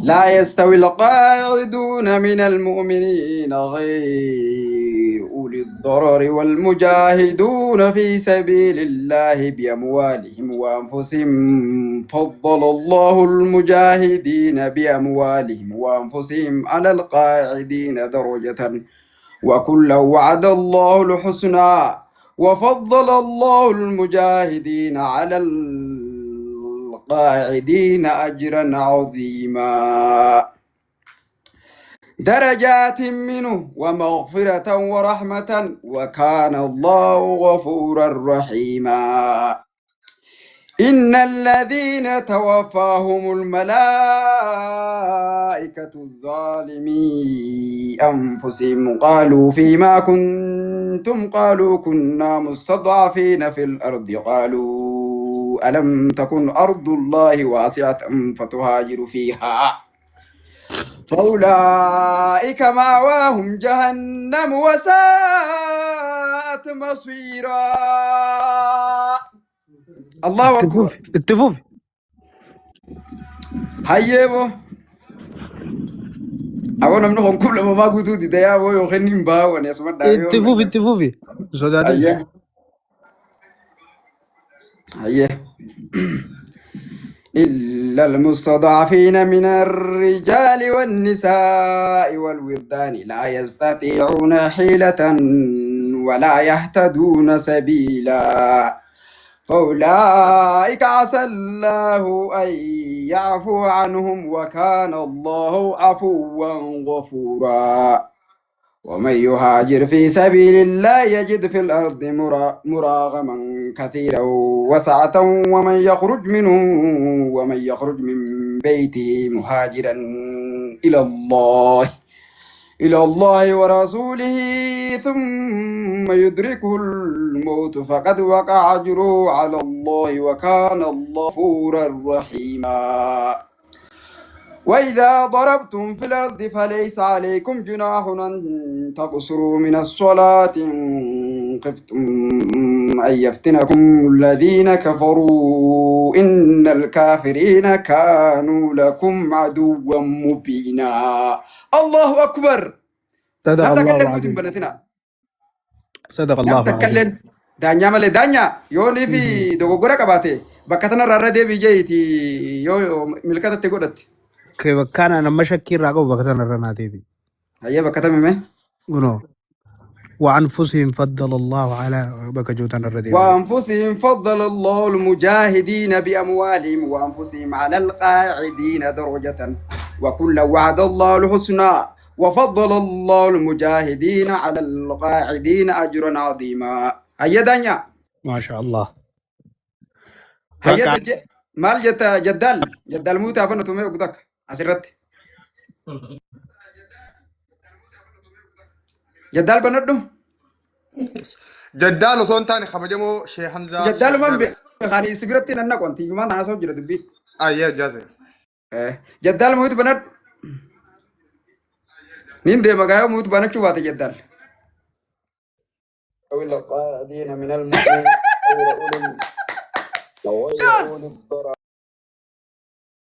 لا يستوي القاعدون من المؤمنين غير أولي الضرر والمجاهدون في سبيل الله بأموالهم وأنفسهم فضل الله المجاهدين بأموالهم وأنفسهم على القاعدين درجة وكلا وعد الله الحسنى وفضل الله المجاهدين على القاعدين أجرا عظيما درجات منه ومغفرة ورحمة وكان الله غفورا رحيما إن الذين توفاهم الملائكة الظالمي أنفسهم قالوا فيما كنتم قالوا كنا مستضعفين في الأرض قالوا ألم تكن أرض الله واسعة فتهاجر فيها فأولئك مأواهم جهنم وساءت مصيرا الله أكبر التفوفي هيبو أولا منهم كل ما قلتوا دي ديا ويغني باو أن يسمع دايو التفوفي سوداني هيه هيه إلا المستضعفين من الرجال والنساء والولدان لا يستطيعون حيلة ولا يهتدون سبيلا فأولئك عسى الله أن يعفو عنهم وكان الله عفوا غفورا ومن يهاجر في سبيل الله يجد في الأرض مراغما كثيرا وسعة ومن يخرج من بيته مهاجرا إلى الله ورسوله ثم يدركه الموت فقد وقع أجره على الله وكان الله غفورا رحيما وإذا ضربتم في الأرض فليس عليكم جناح أن تقصروا من الصلاة إن خفتم أن يفتنكم الذين كفروا إن الكافرين كانوا لكم عدوا مبينا الله أكبر صدق نبدأ الله كلم العظيم بنتنا صدق الله نبدأ العظيم كلم دانيا مالي دانيا يوني في دوغورا كباتي بكتنا رارا بيجيتي يو ملكات تقولت كيف كان أنا مشكي راقو بكتنا الرناتي دي هيا بكتنا مين قنو وأنفسهم فضل الله على بكجوتنا الرديف وأنفسهم فضل الله المجاهدين بأموالهم وأنفسهم على القاعدين درجة وكل وعد الله الحسنى وفضل الله المجاهدين على القاعدين أجرا عظيما هيا دانيا ما شاء الله هيا فكا مال جدال موتا فنتومي وقدك أسرت جدال بندو جدال صون تاني خبجمو شيخ حمزة جدال شيخ من جابر خاني سبرتي ننا كنتي يوم أنا سوف جرد بي ايه جازي جدال موت بند نين دي مغايو موت بند شو بات جدال أو القاعدين من المؤمنين غير أولي الضرر